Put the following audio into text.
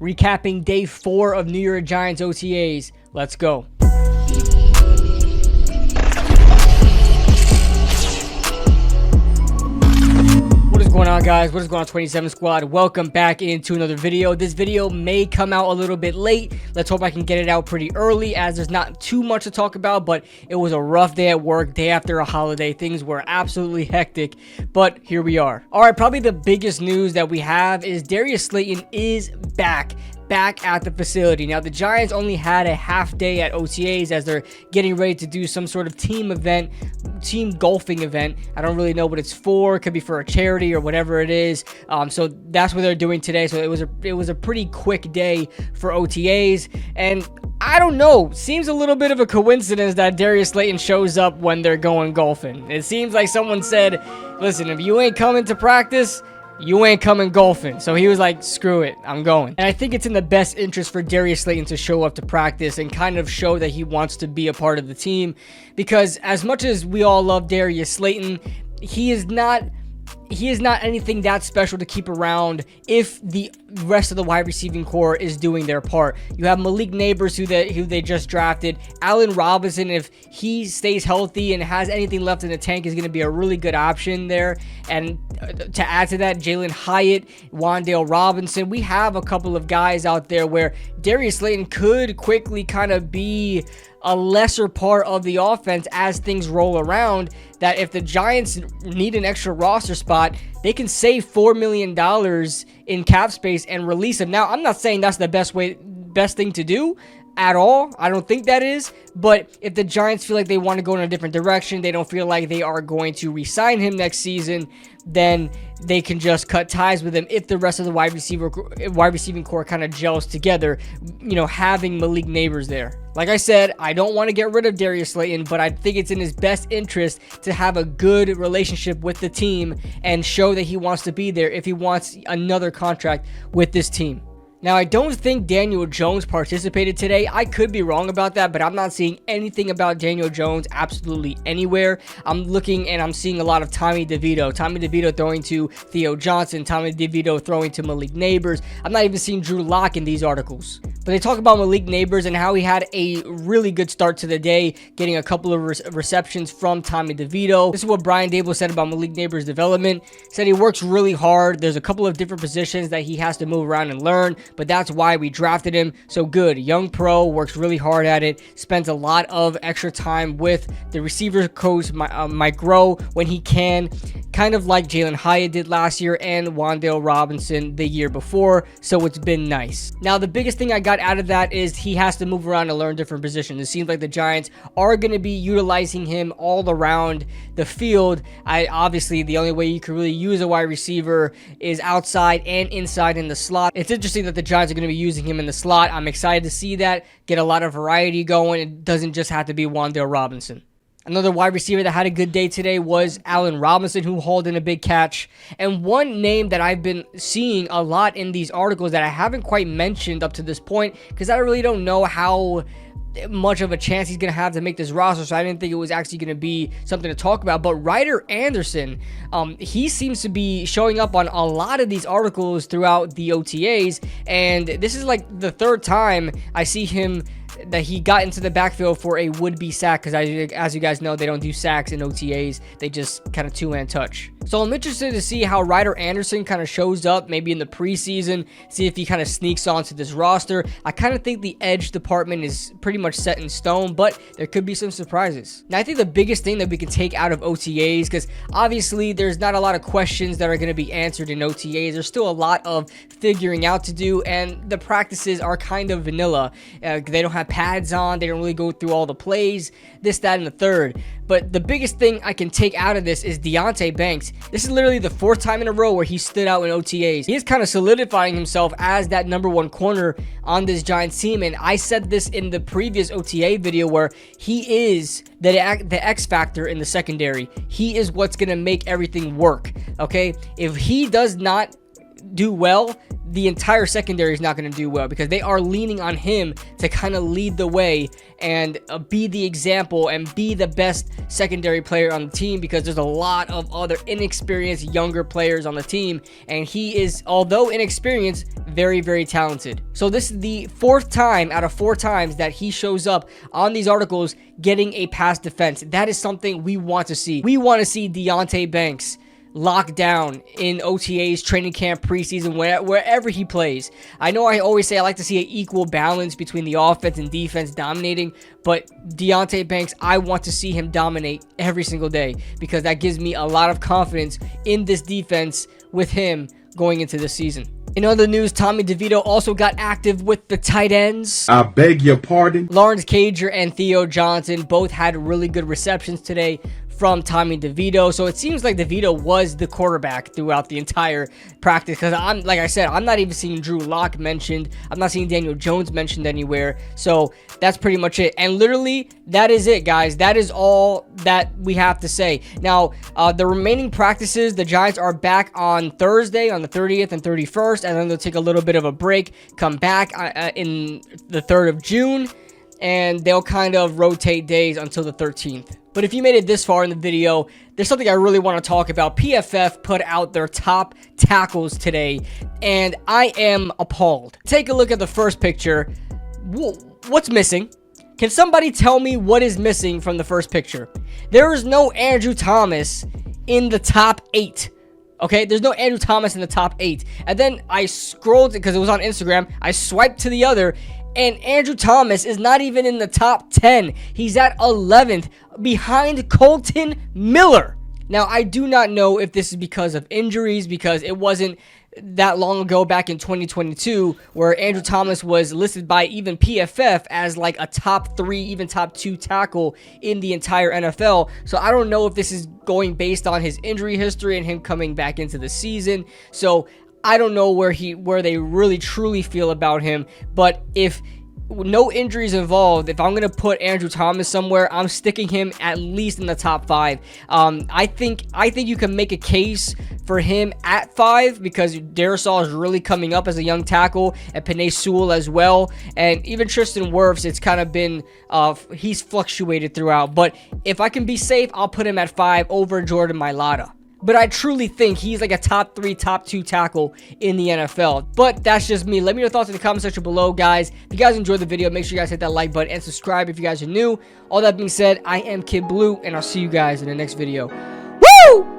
recapping day 4 of New York Giants OTAs. Let's go. What is going on, guys? What is going on, 27 Squad? Welcome back into another video. This video may come out a little bit late. Let's hope I can get it out pretty early, as there's not too much to talk about, but it was a rough day at work, day after a holiday. Things were absolutely hectic, but here we are. All right, probably the biggest news that we have is Darius Slayton is back at the facility. Now, the Giants only had a half day at OTAs as they're getting ready to do some sort of team golfing event. I don't really know what it's for. It could be for a charity or whatever it is. So that's what they're doing today. So it was a pretty quick day for OTAs, and I don't know. Seems a little bit of a coincidence that Darius Slayton shows up when they're going golfing. It seems like someone said, listen, if you ain't coming to practice, you ain't coming golfing. So he was like, screw it, I'm going. And I think it's in the best interest for Darius Slayton to show up to practice and kind of show that he wants to be a part of the team, because as much as we all love Darius Slayton, he is not anything that special to keep around if the rest of the wide receiving core is doing their part. You have Malik Neighbors, who they just drafted. Allen Robinson, if he stays healthy and has anything left in the tank, is going to be a really good option there. And to add to that, Jalen Hyatt, Wan'Dale Robinson. We have a couple of guys out there where Darius Slayton could quickly kind of be a lesser part of the offense as things roll around, that if the Giants need an extra roster spot, they can save $4 million in cap space and release him. Now, I'm not saying that's the best thing to do at all. I don't think that is. But if the Giants feel like they want to go in a different direction, they don't feel like they are going to re-sign him next season, then they can just cut ties with him if the rest of the wide receiving core kind of gels together, you know, having Malik Neighbors there. Like I said, I don't want to get rid of Darius Slayton, but I think it's in his best interest to have a good relationship with the team and show that he wants to be there if he wants another contract with this team. Now, I don't think Daniel Jones participated today. I could be wrong about that, but I'm not seeing anything about Daniel Jones absolutely anywhere. I'm looking and I'm seeing a lot of Tommy DeVito. Tommy DeVito throwing to Theo Johnson. Tommy DeVito throwing to Malik Neighbors. I'm not even seeing Drew Lock in these articles. But they talk about Malik Neighbors and how he had a really good start to the day, getting a couple of receptions from Tommy DeVito. This is what Brian Dable said about Malik Neighbors' development. He said he works really hard. There's a couple of different positions that he has to move around and learn, but that's why we drafted him. So good. Young pro, works really hard at it, spends a lot of extra time with the receiver coach, Mike Rowe, when he can, kind of like Jalen Hyatt did last year and Wan'Dale Robinson the year before. So it's been nice. Now, the biggest thing I got out of that is he has to move around and learn different positions. It seems like the Giants are going to be utilizing him all around the field. Obviously, the only way you can really use a wide receiver is outside and inside in the slot. It's interesting that the Giants are going to be using him in the slot. I'm excited to see that, get a lot of variety going. It doesn't just have to be Wan'Dale Robinson. Another wide receiver that had a good day today was Allen Robinson, who hauled in a big catch. And one name that I've been seeing a lot in these articles that I haven't quite mentioned up to this point, because I really don't know how much of a chance he's going to have to make this roster, so I didn't think it was actually going to be something to talk about. But Ryder Anderson, he seems to be showing up on a lot of these articles throughout the OTAs, and this is like the third time I see him that he got into the backfield for a would-be sack, because as you guys know, they don't do sacks in OTAs. They just kind of two-hand touch. So I'm interested to see how Ryder Anderson kind of shows up maybe in the preseason, see if he kind of sneaks onto this roster. I kind of think the edge department is pretty much set in stone, but there could be some surprises. Now, I think the biggest thing that we can take out of OTAs, because obviously there's not a lot of questions that are going to be answered in OTAs. There's still a lot of figuring out to do, and the practices are kind of vanilla. They don't have pads on. They don't really go through all the plays, this, that, and the third. But the biggest thing I can take out of this is Deonte Banks. This is literally the 4th time in a row where he stood out in OTAs. He is kind of solidifying himself as that #1 corner on this Giants team. And I said this in the previous OTA video, where he is the X factor in the secondary. He is what's going to make everything work. Okay? If he does not do well, the entire secondary is not going to do well because they are leaning on him to kind of lead the way and be the example and be the best secondary player on the team, because there's a lot of other inexperienced younger players on the team, and he is, although inexperienced, very, very talented. So this is the 4th time out of 4 times that he shows up on these articles getting a pass defense. That is something we want to see. We want to see Deonte Banks locked down in OTAs, training camp, preseason, wherever he plays. I know I always say I like to see an equal balance between the offense and defense dominating, but Deonte Banks, I want to see him dominate every single day, because that gives me a lot of confidence in this defense with him going into this season. In other news, Tommy DeVito also got active with the tight ends. I beg your pardon? Lawrence Cager and Theo Johnson both had really good receptions today from Tommy DeVito. So it seems like DeVito was the quarterback throughout the entire practice, because like I said, I'm not even seeing Drew Lock mentioned. I'm not seeing Daniel Jones mentioned anywhere. So that's pretty much it. And literally, that is it, guys. That is all that we have to say. Now, the remaining practices, the Giants are back on Thursday on the 30th and 31st, and then they'll take a little bit of a break, come back in the 3rd of June, and they'll kind of rotate days until the 13th. But if you made it this far in the video, there's something I really want to talk about. PFF put out their top tackles today, and I am appalled. Take a look at the first picture. What's missing? Can somebody tell me what is missing from the first picture? There is no Andrew Thomas in the top 8. Okay, there's no Andrew Thomas in the top 8. And then I scrolled, because it was on Instagram, I swiped to the other, and Andrew Thomas is not even in the top 10. He's at 11th, behind Colton Miller. Now, I do not know if this is because of injuries, because it wasn't that long ago, back in 2022, where Andrew Thomas was listed by even PFF as like a top 3, even top 2 tackle in the entire NFL. So I don't know if this is going based on his injury history and him coming back into the season. So I don't know where they really truly feel about him. But if no injuries involved, if I'm going to put Andrew Thomas somewhere, I'm sticking him at least in the top 5. I think you can make a case for him at 5, because Darius Slayton is really coming up as a young tackle, and Penei Sewell as well, and even Tristan Wirfs. It's kind of been he's fluctuated throughout, but if I can be safe, I'll put him at 5 over Jordan Mailata. But I truly think he's like a top 3, top 2 tackle in the NFL. But that's just me. Let me know your thoughts in the comment section below, guys. If you guys enjoyed the video, make sure you guys hit that like button and subscribe if you guys are new. All that being said, I am Kid Blue, and I'll see you guys in the next video. Woo!